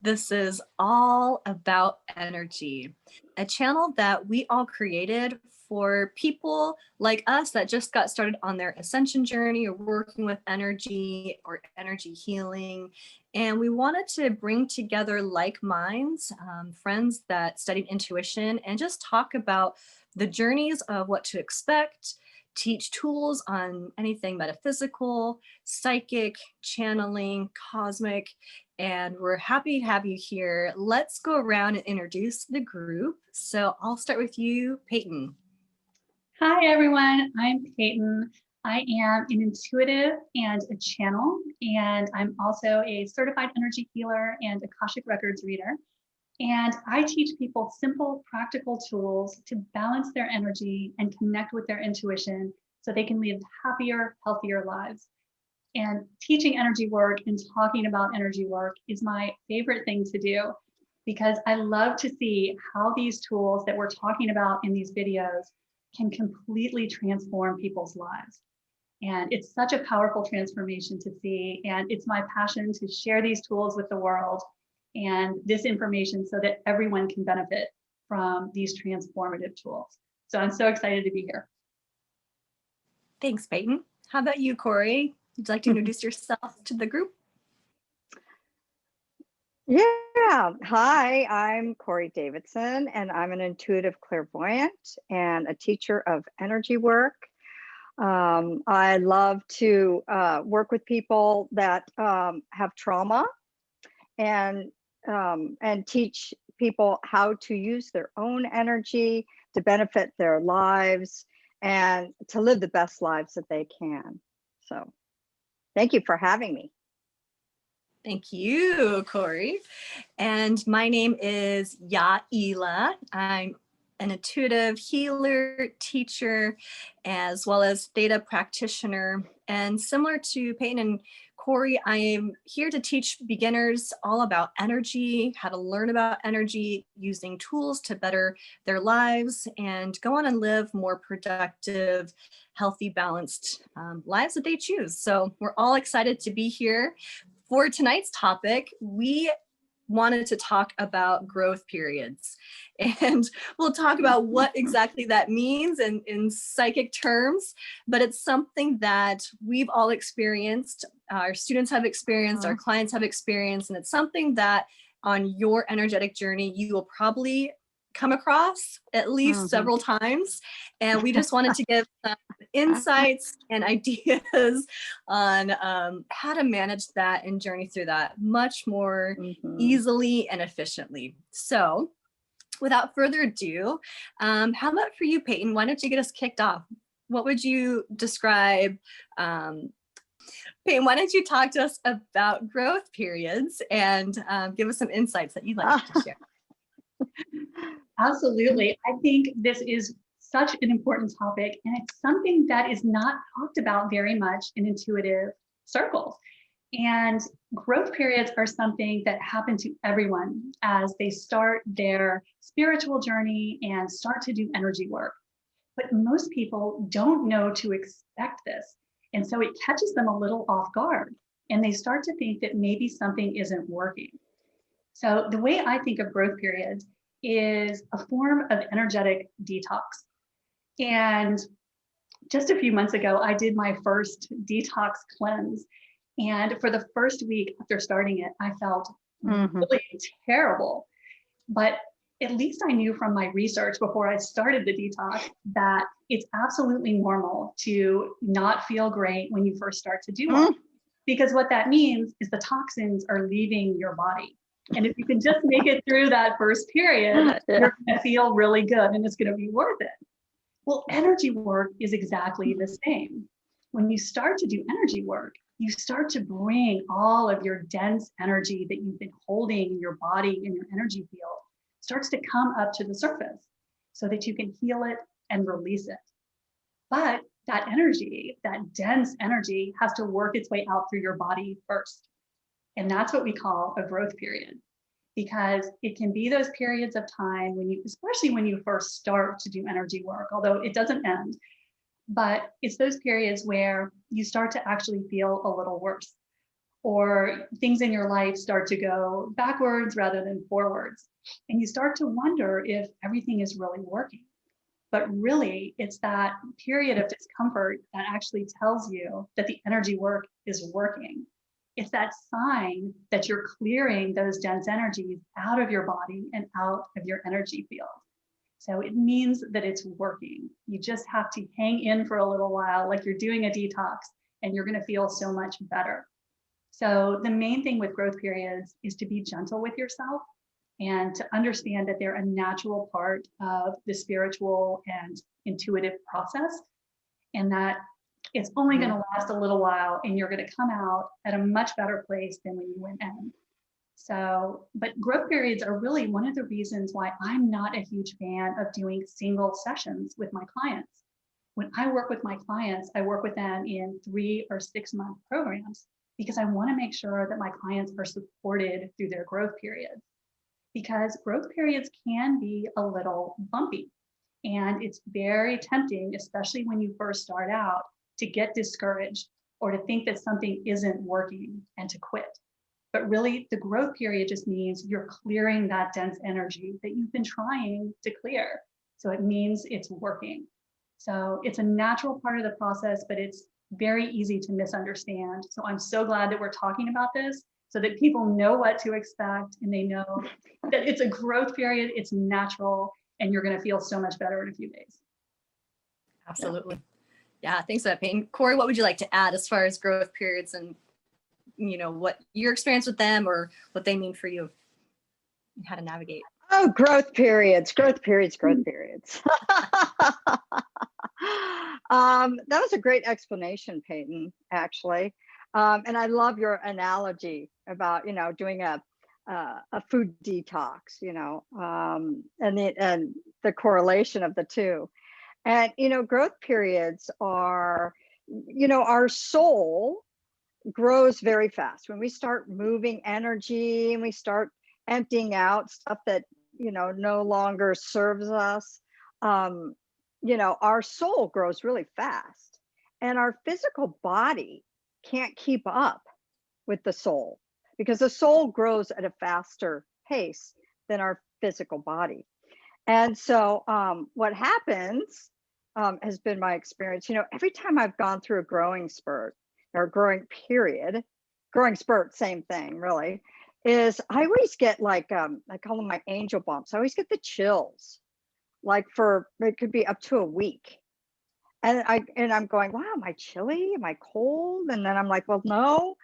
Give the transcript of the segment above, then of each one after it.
This is all about energy, a channel that we all created for people like us that just got started on their ascension journey or working with energy or energy healing. And we wanted to bring together like minds, friends that studied intuition, and just talk about the journeys of what to expect, teach tools on anything metaphysical, psychic, channeling, cosmic, and we're happy to have you here. Let's go around and introduce the group. So I'll start with you, Peyton. Hi, everyone. I'm Peyton. I am an intuitive and a channel, and I'm also a certified energy healer and Akashic Records reader. And I teach people simple, practical tools to balance their energy and connect with their intuition so they can live happier, healthier lives. And teaching energy work and talking about energy work is my favorite thing to do because I love to see how these tools that we're talking about in these videos can completely transform people's lives. And it's such a powerful transformation to see. And it's my passion to share these tools with the world and this information so that everyone can benefit from these transformative tools. So I'm so excited to be here. Thanks, Peyton. How about you, Corey? Would you like to introduce yourself to the group? Yeah. Hi, I'm Corey Davidson, and I'm an intuitive clairvoyant and a teacher of energy work. I love to work with people that have trauma and teach people how to use their own energy to benefit their lives and to live the best lives that they can. So thank you for having me. Thank you, Corey. And my name is Yaila. I'm an intuitive healer, teacher, as well as theta practitioner. And similar to Peyton and Corey, I am here to teach beginners all about energy, how to learn about energy, using tools to better their lives and go on and live more productive, healthy, balanced lives that they choose. So we're all excited to be here. For tonight's topic, we wanted to talk about growth periods, and we'll talk about what exactly that means in psychic terms, but it's something that we've all experienced, our students have experienced, our clients have experienced, and it's something that on your energetic journey you will probably come across at least several times, and we just wanted to give some insights and ideas on how to manage that and journey through that much more easily and efficiently. So without further ado, how about for you, Peyton? Why don't you get us kicked off? What would you describe? Peyton, why don't you talk to us about growth periods and give us some insights that you'd like to share? Absolutely. I think this is such an important topic, and it's something that is not talked about very much in intuitive circles. And growth periods are something that happen to everyone as they start their spiritual journey and start to do energy work. But most people don't know to expect this. And so it catches them a little off guard, and they start to think that maybe something isn't working. So the way I think of growth periods is a form of energetic detox. And just a few months ago, I did my first detox cleanse. And for the first week after starting it, I felt really terrible. But at least I knew from my research before I started the detox that it's absolutely normal to not feel great when you first start to do one. Because what that means is the toxins are leaving your body. And if you can just make it through that first period, you're going to feel really good and it's going to be worth it. Well, energy work is exactly the same. When you start to do energy work, you start to bring all of your dense energy that you've been holding in your body, in your energy field, starts to come up to the surface so that you can heal it and release it. But that energy, that dense energy, has to work its way out through your body first. And that's what we call a growth period, because it can be those periods of time when you, especially when you first start to do energy work, although it doesn't end, but it's those periods where you start to actually feel a little worse, or things in your life start to go backwards rather than forwards. And you start to wonder if everything is really working. But really, it's that period of discomfort that actually tells you that the energy work is working. It's that sign that you're clearing those dense energies out of your body and out of your energy field. So it means that it's working. You just have to hang in for a little while, like you're doing a detox, and you're going to feel so much better. So the main thing with growth periods is to be gentle with yourself and to understand that they're a natural part of the spiritual and intuitive process, and that it's only going to last a little while and you're going to come out at a much better place than when you went in. So, but growth periods are really one of the reasons why I'm not a huge fan of doing single sessions with my clients. When I work with my clients, I work with them in 3 or 6 month programs because I want to make sure that my clients are supported through their growth periods. Because growth periods can be a little bumpy, and it's very tempting, especially when you first start out, to get discouraged or to think that something isn't working and to quit. But really, the growth period just means you're clearing that dense energy that you've been trying to clear. So it means it's working. So it's a natural part of the process, but it's very easy to misunderstand. So I'm so glad that we're talking about this so that people know what to expect and they know that it's a growth period, it's natural, and you're going to feel so much better in a few days. Absolutely. Yeah, thanks for that, Peyton. Corey, what would you like to add as far as growth periods and, you know, what your experience with them or what they mean for you and how to navigate? Oh, growth periods. That was a great explanation, Peyton, actually. And I love your analogy about, you know, doing a food detox, you know, and the correlation of the two. And, you know, growth periods are, you know, our soul grows very fast. When we start moving energy and we start emptying out stuff that, you know, no longer serves us, you know, our soul grows really fast. And our physical body can't keep up with the soul because the soul grows at a faster pace than our physical body. And so what happens has been my experience, you know, every time I've gone through a growing spurt or growing period, growing spurt, same thing really, is I always get like, I call them my angel bumps. I always get the chills, like for, it could be up to a week. And I'm going, wow, am I chilly? Am I cold? And then I'm like, well, no.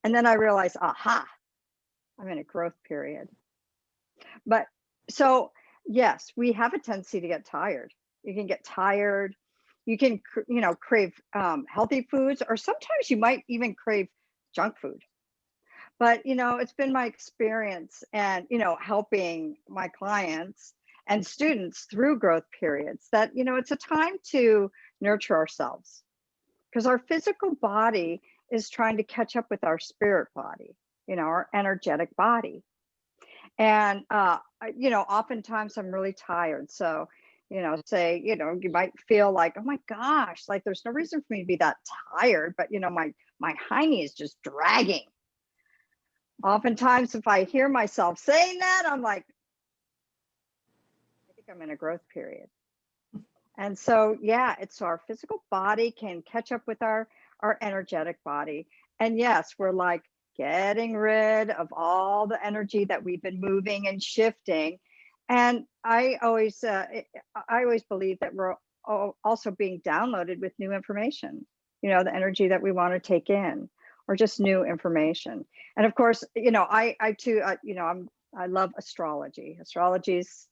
And then I realize, aha, I'm in a growth period. But so, yes, we have a tendency to get tired. You can get tired. You can, you know, crave healthy foods, or sometimes you might even crave junk food. But, you know, it's been my experience and, you know, helping my clients and students through growth periods that, you know, it's a time to nurture ourselves because our physical body is trying to catch up with our spirit body, you know, our energetic body. And, you know, oftentimes I'm really tired. So, you know, say, you know, you might feel like, oh my gosh, like there's no reason for me to be that tired, but, you know, my hiney is just dragging. Oftentimes, if I hear myself saying that, I'm like, I think I'm in a growth period. And so, yeah, it's so our physical body can catch up with our energetic body. And yes, we're like getting rid of all the energy that we've been moving and shifting. And I always believe that we're also being downloaded with new information, you know, the energy that we want to take in or just new information. And of course, you know, I too, you know, I love astrology. Astrology is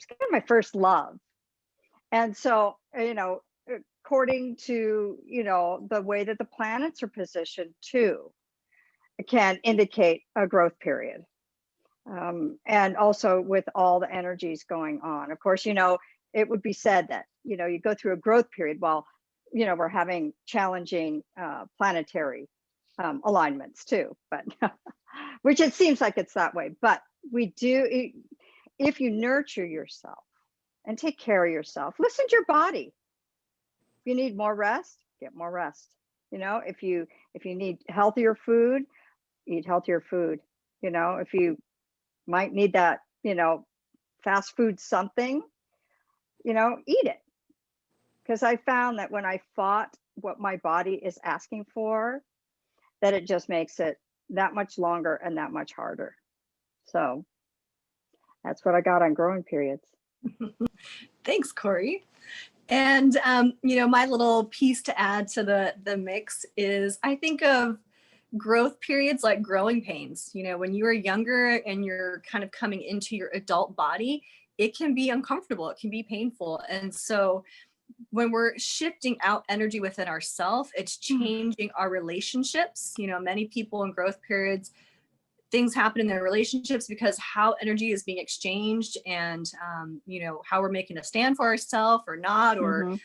kind of my first love. And so, you know, according to, you know, the way that the planets are positioned too, can indicate a growth period. And also with all the energies going on. Of course, you know, it would be said that, you know, you go through a growth period while, you know, we're having challenging planetary alignments too, but which it seems like it's that way. But we do, if you nurture yourself and take care of yourself, listen to your body. If you need more rest, get more rest. You know, if you need healthier food, eat healthier food. If you might need that, fast food something, eat it. Because I found that when I fought what my body is asking for, that it just makes it that much longer and that much harder. So that's what I got on growing periods. Thanks, Corey. And, my little piece to add to the mix is I think of growth periods like growing pains. When you are younger and you're kind of coming into your adult body, it can be uncomfortable. It can be painful. And so when we're shifting out energy within ourselves, it's changing our relationships. Many people in growth periods, things happen in their relationships because how energy is being exchanged and, how we're making a stand for ourselves or not, or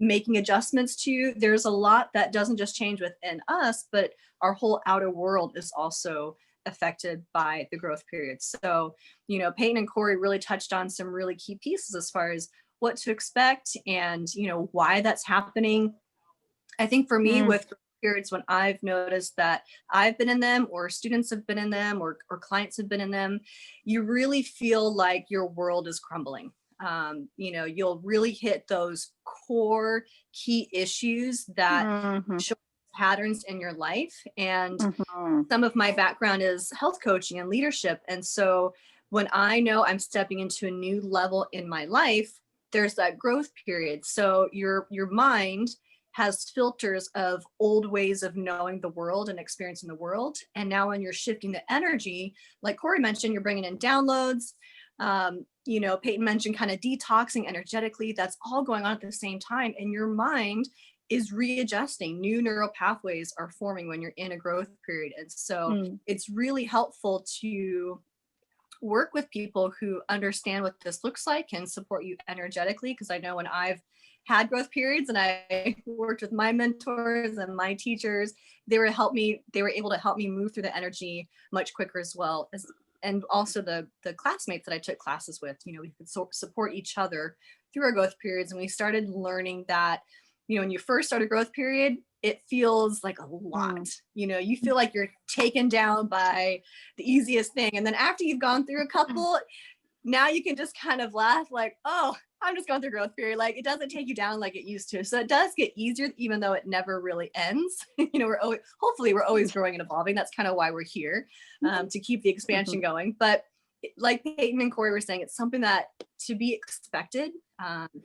making adjustments to. There's a lot that doesn't just change within us, but our whole outer world is also affected by the growth period. So, Peyton and Corey really touched on some really key pieces as far as what to expect and, why that's happening. I think for me with periods, when I've noticed that I've been in them or students have been in them or clients have been in them, you really feel like your world is crumbling. You'll really hit those core key issues that show patterns in your life. And some of my background is health coaching and leadership. And so when I know I'm stepping into a new level in my life, there's that growth period. So your mind has filters of old ways of knowing the world and experiencing the world. And now when you're shifting the energy, like Corey mentioned, you're bringing in downloads. Peyton mentioned kind of detoxing energetically. That's all going on at the same time. And your mind is readjusting. New neural pathways are forming when you're in a growth period. And so it's really helpful to work with people who understand what this looks like and support you energetically. Because I know when I've had growth periods and I worked with my mentors and my teachers, they were able to help me move through the energy much quicker as well. And also the classmates that I took classes with, we could support each other through our growth periods. And we started learning that, when you first start a growth period, it feels like a lot. You feel like you're taken down by the easiest thing. And then after you've gone through a couple, now you can just kind of laugh like, oh, I'm just going through growth period. Like it doesn't take you down like it used to. So it does get easier, even though it never really ends. Hopefully we're always growing and evolving. That's kind of why we're here, to keep the expansion going. But like Peyton and Corey were saying, it's something that to be expected.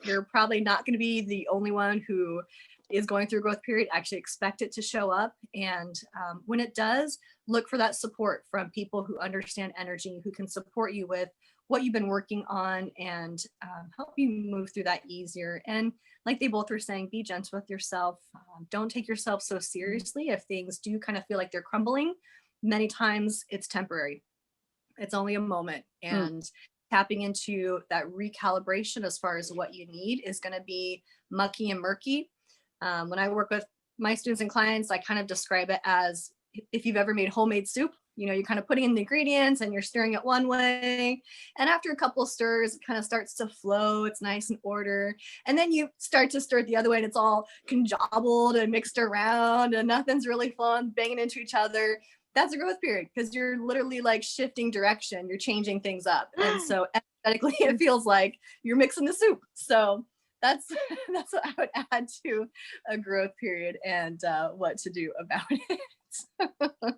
You're probably not going to be the only one who is going through a growth period. Actually expect it to show up. And when it does, look for that support from people who understand energy, who can support you with what you've been working on and help you move through that easier. And like they both were saying, be gentle with yourself. Don't take yourself so seriously. If things do kind of feel like they're crumbling, many times it's temporary. It's only a moment. And tapping into that recalibration as far as what you need is going to be mucky and murky. When I work with my students and clients, I kind of describe it as if you've ever made homemade soup. You're kind of putting in the ingredients and you're stirring it one way. And after a couple of stirs, it kind of starts to flow. It's nice and order. And then you start to stir it the other way and it's all conjobbled and mixed around and nothing's really flowing, banging into each other. That's a growth period because you're literally like shifting direction. You're changing things up. And so energetically, it feels like you're mixing the soup. So that's what I would add to a growth period and what to do about it.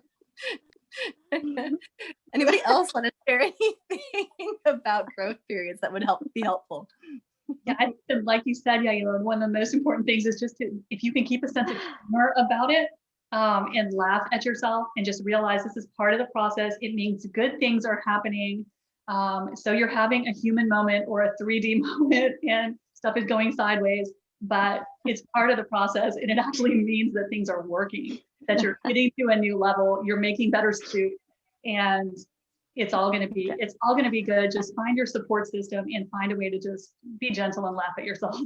Anybody else want to share anything about growth periods that would be helpful? Yeah, like you said, Yaila, one of the most important things is just if you can keep a sense of humor about it and laugh at yourself and just realize this is part of the process. It means good things are happening. So you're having a human moment or a 3D moment and stuff is going sideways, but it's part of the process and it actually means that things are working, that you're getting to a new level, you're making better soup, and it's all going to be good. Just find your support system and find a way to just be gentle and laugh at yourself.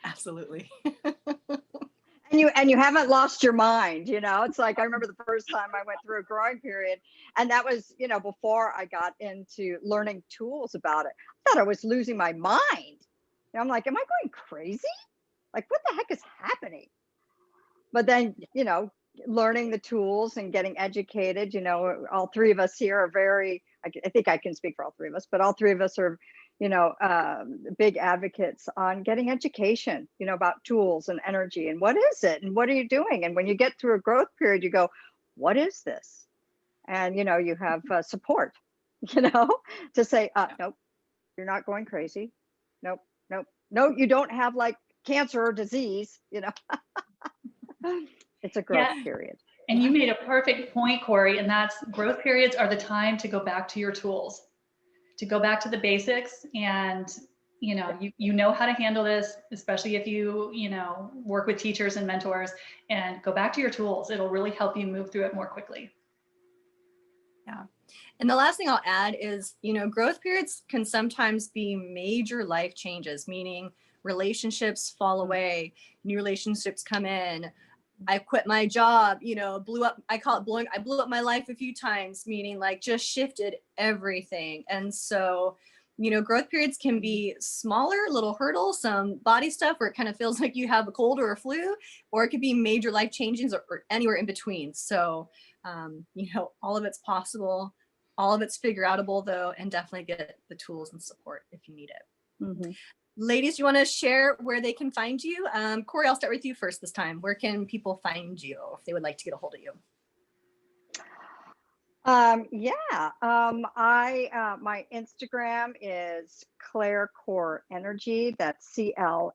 Absolutely. And you haven't lost your mind, it's like, I remember the first time I went through a growing period, and that was, before I got into learning tools about it. I thought I was losing my mind. I'm like, am I going crazy? Like, what the heck is happening? But then, learning the tools and getting educated. You know, all three of us here are very, I think I can speak for all three of us, but all three of us are, you know, big advocates on getting education, you know, about tools and energy and what is it and what are you doing? And when you get through a growth period, you go, what is this? And, you know, you have support, you know, to say, nope, you're not going crazy. Nope, nope, no, you don't have like cancer or disease, you know. It's a growth period. And you made a perfect point, Corey, and that's growth periods are the time to go back to your tools, to go back to the basics. And, you know, you know how to handle this, especially if you know, work with teachers and mentors, and go back to your tools. It'll really help you move through it more quickly. Yeah. And the last thing I'll add is, you know, growth periods can sometimes be major life changes, meaning relationships fall away, new relationships come in. I quit my job, you know, I blew up my life a few times, meaning like just shifted everything. And so, you know, growth periods can be smaller, little hurdles, some body stuff where it kind of feels like you have a cold or a flu, or it could be major life changes or anywhere in between. So, you know, all of it's possible, all of it's figure outable though, and definitely get the tools and support if you need it. Mm-hmm. Ladies, you want to share where they can find you? Corey, I'll start with you first this time. Where can people find you if they would like to get a hold of you? My Instagram is Claire Core Energy. That's CLAIRCORE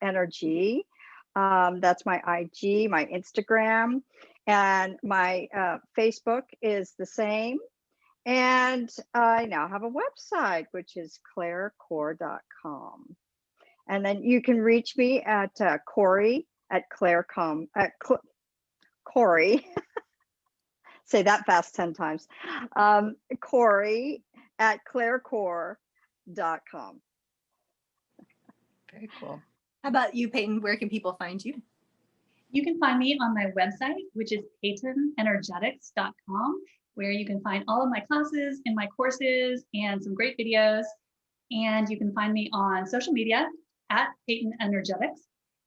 Energy. That's my IG, my Instagram, and my Facebook is the same. And I now have a website, which is clairecore.com. And then you can reach me at Corey at Corey. Say that fast 10 times. Corey at clairecore.com. Very cool. How about you, Peyton? Where can people find you? You can find me on my website, which is peytonenergetics.com, where you can find all of my classes and my courses and some great videos. And you can find me on social media at Peyton Energetics.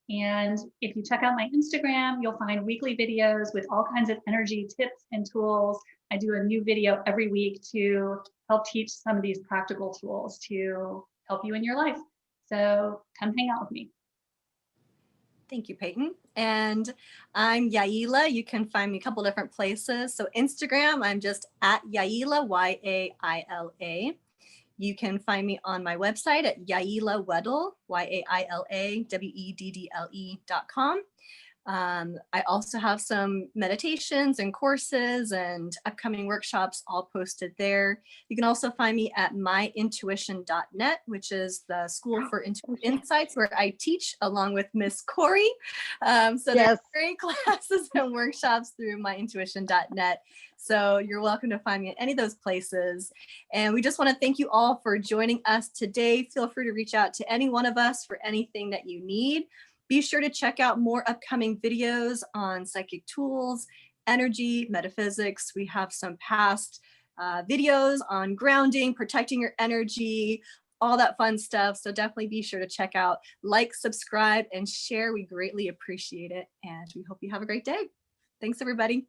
And if you check out my Instagram, you'll find weekly videos with all kinds of energy tips and tools. I do a new video every week to help teach some of these practical tools to help you in your life. So come hang out with me. Thank you, Peyton. And I'm Yaila. You can find me a couple different places. So Instagram, I'm just at Yaila, YAILA. You can find me on my website at Yaila Weddle, YAILAWEDDLE.com. I also have some meditations and courses and upcoming workshops all posted there. You can also find me at myintuition.net, which is the School for Insights, where I teach along with Miss Corey. So there's great classes and workshops through myintuition.net. So you're welcome to find me at any of those places. And we just want to thank you all for joining us today. Feel free to reach out to any one of us for anything that you need. Be sure to check out more upcoming videos on psychic tools, energy, metaphysics. We have some past videos on grounding, protecting your energy, all that fun stuff. So definitely be sure to check out, like, subscribe, and share. We greatly appreciate it. And we hope you have a great day. Thanks, everybody.